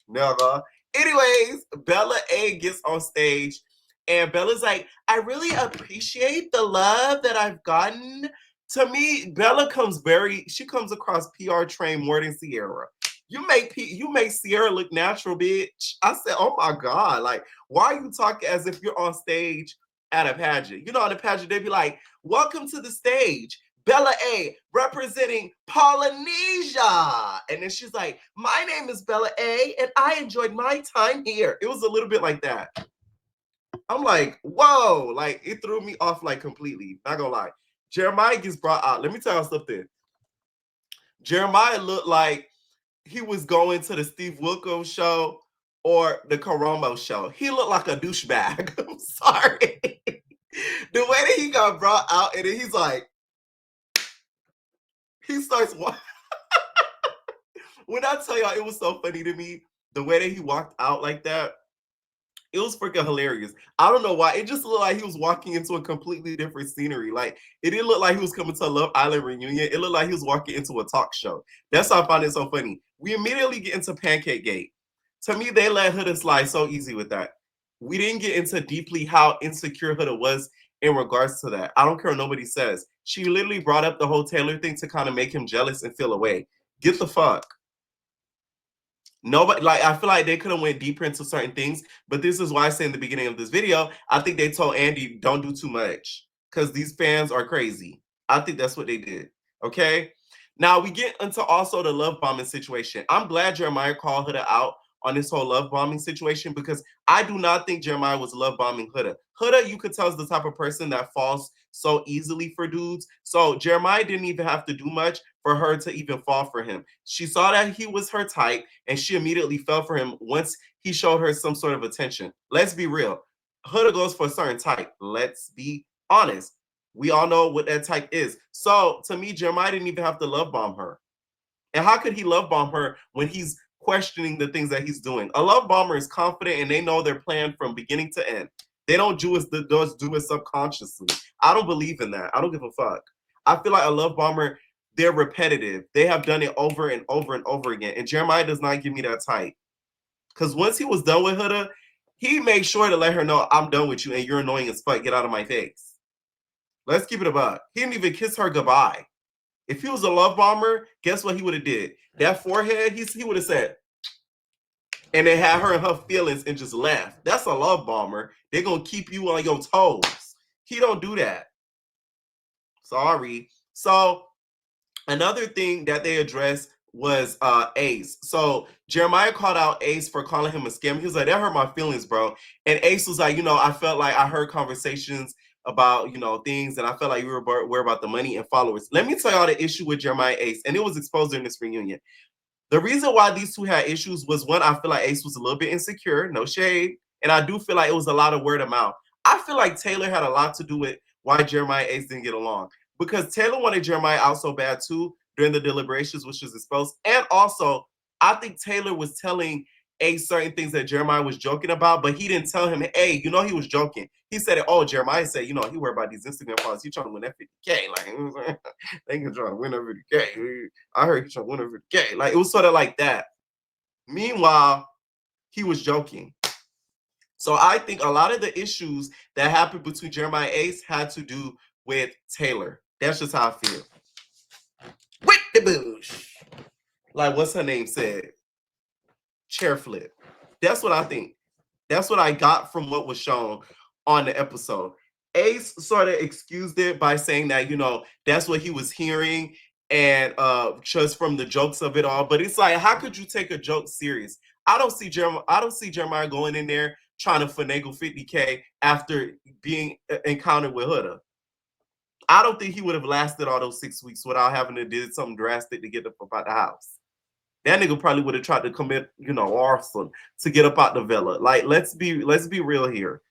Never. Anyways, Bella A gets on stage, and Bella's like, I really appreciate the love that I've gotten. To me, Bella comes across PR trained more than Sierra. You make Sierra look natural, bitch. I said, oh my God, like, why are you talking as if you're on stage at a pageant? On the pageant, they'd be like, welcome to the stage, Bella A, representing Polynesia. And then she's like, my name is Bella A, and I enjoyed my time here. It was a little bit like that. I'm like, whoa, like, it threw me off, like, completely. Not gonna lie. Jeremiah gets brought out. Let me tell you something. Jeremiah looked like he was going to the Steve Wilkos show or the Karomo show. He looked like a douchebag. I'm sorry. The way that he got brought out, and then he's like, he starts walking. When I tell y'all, it was so funny to me, the way that he walked out like that, it was freaking hilarious. I don't know why. It just looked like he was walking into a completely different scenery. Like, it didn't look like he was coming to a Love Island reunion. It looked like he was walking into a talk show. That's how I find it so funny. We immediately get into Pancake Gate. To me, they let Huda slide so easy with that. We didn't get into deeply how insecure Huda was in regards to that. I don't care what nobody says. She literally brought up the whole Taylor thing to kind of make him jealous and feel away. Get the fuck. Nobody, like, I feel like they could have went deeper into certain things, but this is why I say in the beginning of this video, I think they told Andy, don't do too much because these fans are crazy. I think that's what they did. Okay. Now we get into also the love bombing situation. I'm glad Jeremiah called Huda out on this whole love bombing situation because I do not think Jeremiah was love bombing Huda. Huda, you could tell, is the type of person that falls so easily for dudes. So Jeremiah didn't even have to do much for her to even fall for him. She saw that he was her type and she immediately fell for him once he showed her some sort of attention. Let's be real. Huda goes for a certain type. Let's be honest. We all know what that type is. So to me, Jeremiah didn't even have to love bomb her. And how could he love bomb her when he's questioning the things that he's doing? A love bomber is confident and they know their plan from beginning to end. They don't do it subconsciously. I don't believe in that. I don't give a fuck. I feel like a love bomber, they're repetitive. They have done it over and over and over again. And Jeremiah does not give me that type. Because once he was done with Huda, he made sure to let her know, I'm done with you and you're annoying as fuck. Get out of my face. Let's keep it a buck. He didn't even kiss her goodbye. If he was a love bomber, guess what he would have did? That forehead, he would have said, and they had her in her feelings and just laughed. That's a love bomber. They're gonna keep you on your toes. He don't do that. Sorry. So another thing that they addressed was Ace. So Jeremiah called out Ace for calling him a scammer. He was like, that hurt my feelings, bro. And Ace was like, I felt like I heard conversations about, things, and I felt like you were worried about the money and followers. Let me tell y'all the issue with Jeremiah Ace, and it was exposed during this reunion. The reason why these two had issues was, one, I feel like Ace was a little bit insecure, no shade, and I do feel like it was a lot of word of mouth. I feel like Taylor had a lot to do with why Jeremiah Ace didn't get along, because Taylor wanted Jeremiah out so bad too during the deliberations, which was exposed. And also, I think Taylor was telling Ace certain things that Jeremiah was joking about, but he didn't tell him, hey, he was joking. He said it, Jeremiah said, he worried about these Instagram followers. He trying to win that 50K. Like, they can try to win that 50K. I heard he trying to win that 50K. Like, it was sort of like that. Meanwhile, he was joking. So I think a lot of the issues that happened between Jeremiah Ace had to do with Taylor. That's just how I feel. With the bush. Like, what's her name said? Chair flip. That's what I think. That's what I got from what was shown on the episode. Ace sort of excused it by saying that, that's what he was hearing, and just from the jokes of it all. But it's like, how could you take a joke serious? I don't see Jeremiah going in there trying to finagle 50K after being encountered with Huda. I don't think he would have lasted all those 6 weeks without having to do something drastic to get up out the house. That nigga probably would have tried to commit, arson to get up out the villa. Like, let's be real here.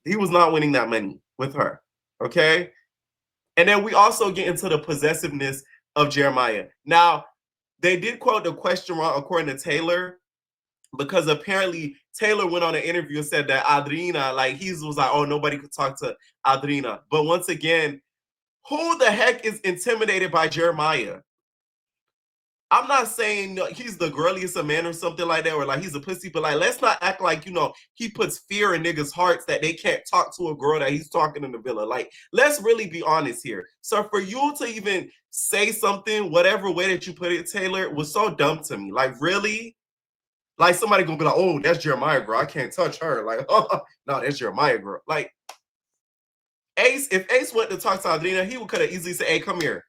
He was not winning that money with her. Okay? And then we also get into the possessiveness of Jeremiah. Now, they did quote the question wrong according to Taylor, because apparently Taylor went on an interview and said that Adrina, like, he was like, nobody could talk to Adrina. But once again, who the heck is intimidated by Jeremiah? I'm not saying he's the girliest of men or something like that, or like he's a pussy, but like, let's not act like, he puts fear in niggas' hearts that they can't talk to a girl that he's talking in the villa. Like, let's really be honest here. So for you to even say something, whatever way that you put it, Taylor, was so dumb to me. Like, really? Like, somebody gonna be like, that's Jeremiah girl, I can't touch her. Like, no, that's Jeremiah girl. Like, if Ace went to talk to Adrina, he could have easily said, hey, come here.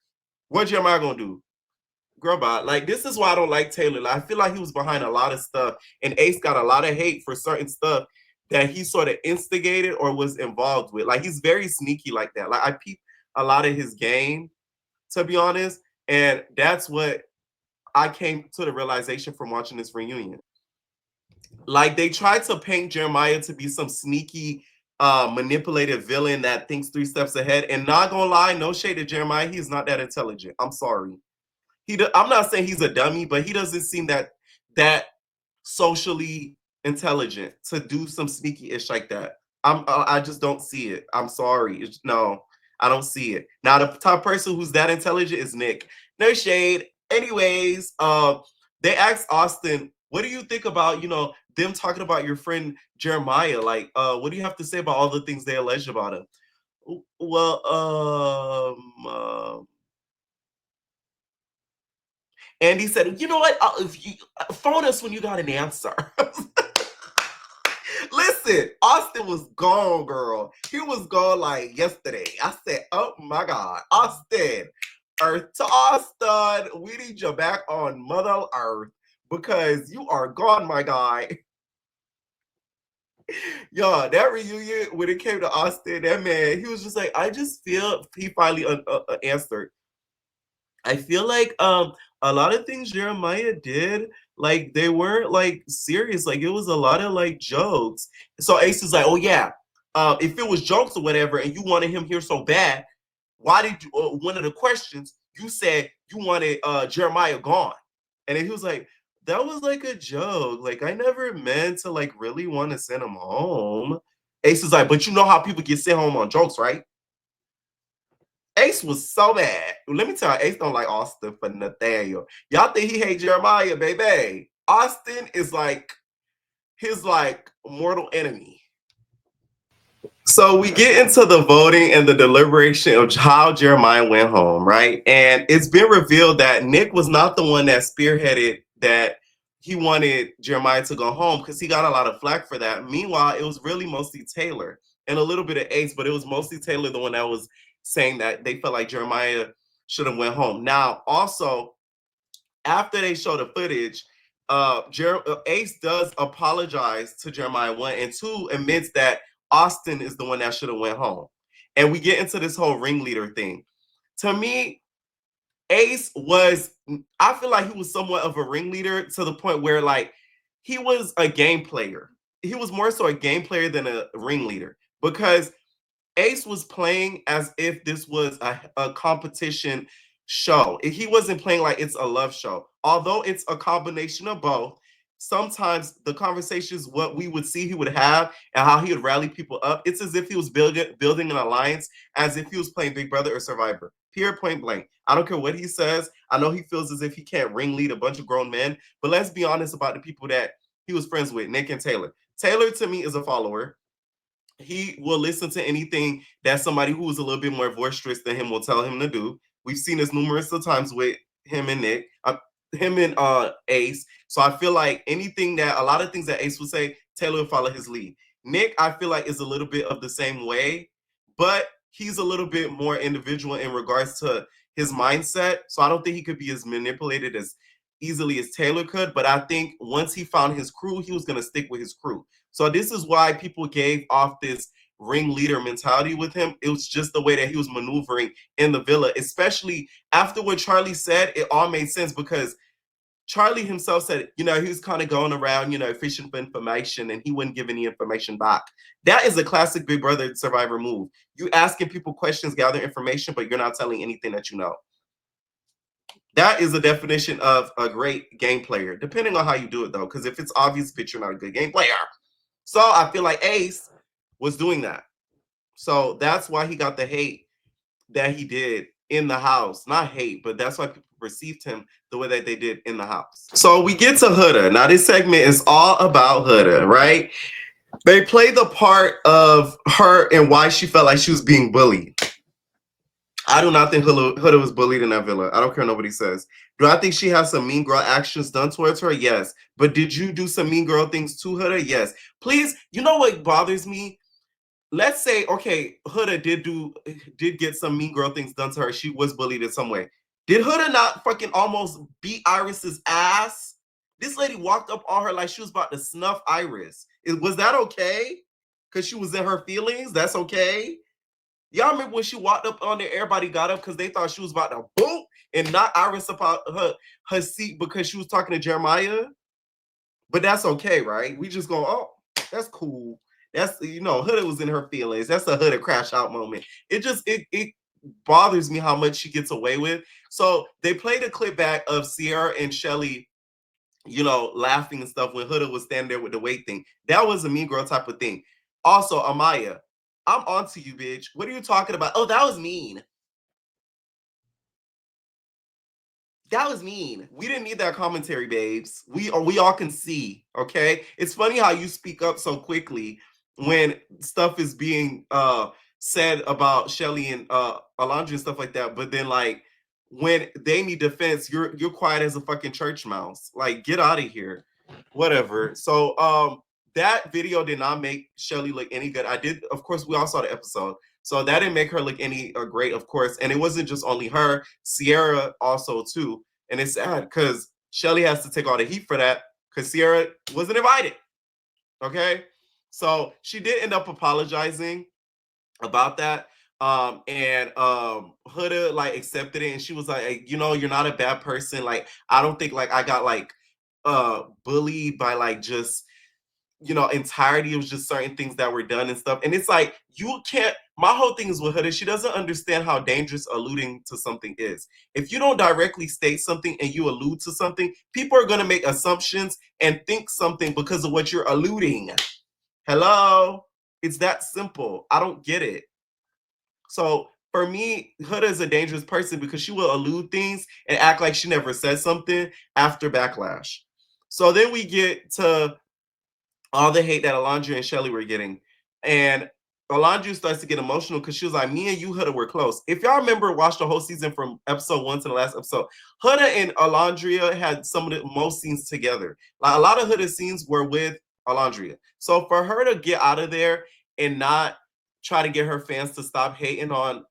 What Jeremiah gonna do? Girl, bye. Like, this is why I don't like Taylor. Like, I feel like he was behind a lot of stuff, and Ace got a lot of hate for certain stuff that he sort of instigated or was involved with. Like, he's very sneaky like that. Like, I peep a lot of his game, to be honest, and that's what I came to the realization from watching this reunion. Like, they tried to paint Jeremiah to be some sneaky, manipulative villain that thinks 3 steps ahead, and not gonna lie, no shade to Jeremiah, he's not that intelligent. I'm sorry. I'm not saying he's a dummy, but he doesn't seem that socially intelligent to do some sneaky ish like that. I just don't see it. I'm sorry. No, I don't see it. Now, the top person who's that intelligent is Nick. No shade. Anyways, they asked Austin, what do you think about, them talking about your friend Jeremiah? Like, what do you have to say about all the things they alleged about him? Well, and he said, you know what? If you phone us when you got an answer. Listen, Austin was gone, girl. He was gone like yesterday. I said, oh my God, Austin, Earth to Austin. We need you back on Mother Earth because you are gone, my guy. Yo, that reunion, when it came to Austin, that man, he was just like, I just feel he finally answered. I feel like a lot of things Jeremiah did, like, they weren't like serious. Like, it was a lot of like jokes. So Ace is like, oh yeah, if it was jokes or whatever, and you wanted him here so bad, why did you? One of the questions you said you wanted Jeremiah gone, and then he was like, that was like a joke. Like, I never meant to like really want to send him home. Ace is like, but you know how people get sent home on jokes, right? Ace was so mad. Let me tell you, Ace don't like Austin for Nathaniel. Y'all think he hates Jeremiah, baby. Austin is like his like mortal enemy. So we get into the voting and the deliberation of how Jeremiah went home, right? And it's been revealed that Nick was not the one that spearheaded that he wanted Jeremiah to go home because he got a lot of flack for that. Meanwhile, it was really mostly Taylor and a little bit of Ace, but it was mostly Taylor, the one that was saying that they felt like Jeremiah should have went home. Now, also, after they show the footage, Ace does apologize to Jeremiah, one, and two, admits that Austin is the one that should have went home. And we get into this whole ringleader thing. To me, Ace was, I feel like he was somewhat of a ringleader to the point where like he was a game player. He was more so a game player than a ringleader because Ace was playing as if this was a competition show. He wasn't playing like it's a love show. Although it's a combination of both, sometimes the conversations, what we would see he would have and how he would rally people up, it's as if he was building an alliance, as if he was playing Big Brother or Survivor. Pure point blank. I don't care what he says. I know he feels as if he can't ringlead a bunch of grown men, but let's be honest about the people that he was friends with, Nick and Taylor. Taylor to me is a follower. He will listen to anything that somebody who is a little bit more boisterous than him will tell him to do. We've seen this numerous of times with him and Nick, him and Ace. So I feel like anything that a lot of things that Ace would say, Taylor will follow his lead. Nick, I feel like is a little bit of the same way, but he's a little bit more individual in regards to his mindset. So I don't think he could be as manipulated as easily as Taylor could. But I think once he found his crew, he was going to stick with his crew. So this is why people gave off this ringleader mentality with him. It was just the way that he was maneuvering in the villa, especially after what Charlie said. It all made sense because Charlie himself said, he was kind of going around, fishing for information and he wouldn't give any information back. That is a classic Big Brother Survivor move. You asking people questions, gather information, but you're not telling anything that you know. That is a definition of a great game player, depending on how you do it, though, because if it's obvious, bitch, you're not a good game player. So I feel like Ace was doing that. So that's why he got the hate that he did in the house. Not hate, but that's why people perceived him the way that they did in the house. So we get to Huda. Now this segment is all about Huda, right? They play the part of her and why she felt like she was being bullied. I do not think Huda was bullied in that villa. I don't care what nobody says. Do I think she has some mean girl actions done towards her? Yes. But did you do some mean girl things to Huda? Yes. Please, you know what bothers me? Let's say, okay, Huda did get some mean girl things done to her. She was bullied in some way. Did Huda not fucking almost beat Iris's ass? This lady walked up on her like she was about to snuff Iris. Was that okay? Because she was in her feelings? That's okay? Y'all remember when she walked up on there, everybody got up because they thought she was about to boom and knock Iris up out her seat because she was talking to Jeremiah? But that's okay, right? We just go, oh, that's cool. That's, Huda was in her feelings. That's a Huda crash out moment. It bothers me how much she gets away with. So they played a clip back of Sierra and Shelly, laughing and stuff when Huda was standing there with the weight thing. That was a mean girl type of thing. Also, Amaya, I'm onto you, bitch. What are you talking about? Oh, that was mean. That was mean. We didn't need that commentary, babes. We all can see, okay? It's funny how you speak up so quickly when stuff is being said about Shelly and Alandrea and stuff like that, but then like when they need defense, you're quiet as a fucking church mouse. Like, get out of here. Whatever. So that video did not make Shelly look any good. Of course, we all saw the episode. So that didn't make her look any great, of course. And it wasn't just only her, Sierra also too. And it's sad because Shelly has to take all the heat for that because Sierra wasn't invited. Okay. So she did end up apologizing about that. And Huda like accepted it and she was like, you're not a bad person. Like, I don't think like I got like bullied by like just entirety. It was just certain things that were done and stuff. And it's like, you can't, my whole thing is with Huda, she doesn't understand how dangerous alluding to something is. If you don't directly state something and you allude to something, people are going to make assumptions and think something because of what you're alluding. Hello? It's that simple. I don't get it. So for me, Huda is a dangerous person because she will allude things and act like she never said something after backlash. So then we get to all the hate that Alandrea and Shelly were getting. And Alandrea starts to get emotional because she was like, me and you, Huda, were close. If y'all remember, watch the whole season from episode 1 to the last episode, Huda and Alandrea had some of the most scenes together. Like, a lot of Huda scenes were with Alandrea. So for her to get out of there and not try to get her fans to stop hating on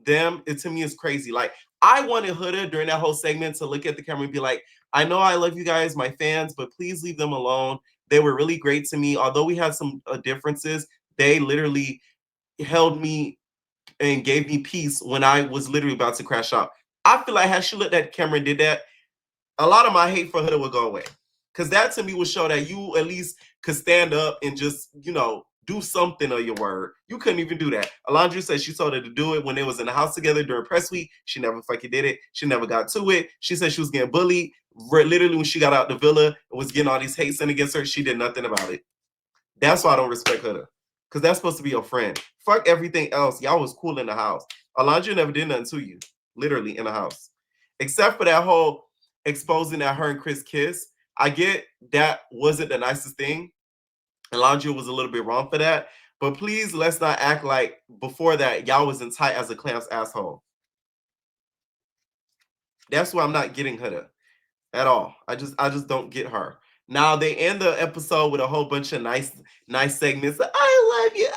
them, it to me is crazy. Like, I wanted Huda during that whole segment to look at the camera and be like, I know I love you guys, my fans, but please leave them alone. They were really great to me. Although we had some differences, they literally held me and gave me peace when I was literally about to crash out. I feel like had she looked at the camera and did that, a lot of my hate for Huda would go away. Because that to me would show that you at least could stand up and just, do something of your word. You couldn't even do that. Alandrea said she told her to do it when they was in the house together during press week. She never fucking did it. She never got to it. She said she was getting bullied. Literally when she got out the villa and was getting all these hate sent against her, she did nothing about it. That's why I don't respect Huda. Because that's supposed to be your friend. Fuck everything else. Y'all was cool in the house. Alandrea never did nothing to you. Literally in the house. Except for that whole exposing that her and Chris kiss. I get that wasn't the nicest thing. Alandrea was a little bit wrong for that. But please, let's not act like before that, y'all was in tight as a clam's asshole. That's why I'm not getting Huda at all. I just don't get her. Now they end the episode with a whole bunch of nice segments. I love you.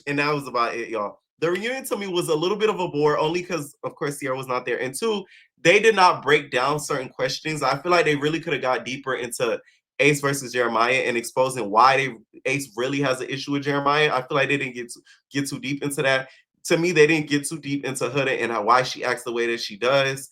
And that was about it, y'all. The reunion to me was a little bit of a bore, only because, of course, Sierra was not there. And 2, they did not break down certain questions. I feel like they really could have got deeper into Ace versus Jeremiah and exposing why Ace really has an issue with Jeremiah. I feel like they didn't get too deep into that. To me, they didn't get too deep into Huda and why she acts the way that she does.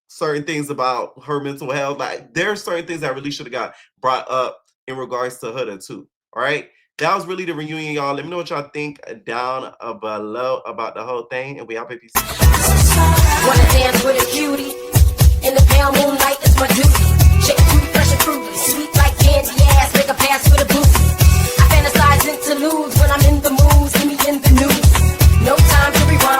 Certain things about her mental health. Like, there are certain things that really should have got brought up in regards to Huda too. All right. That was really the reunion, y'all. Let me know what y'all think down below about the whole thing. And we out, baby. Wanna dance with a cutie in the pale moonlight, it's my duty. Shake too fresh and fruity, sweet like candy ass, make a pass for the booty. I fantasize interludes when I'm in the mood, see me in the news. No time to rewind.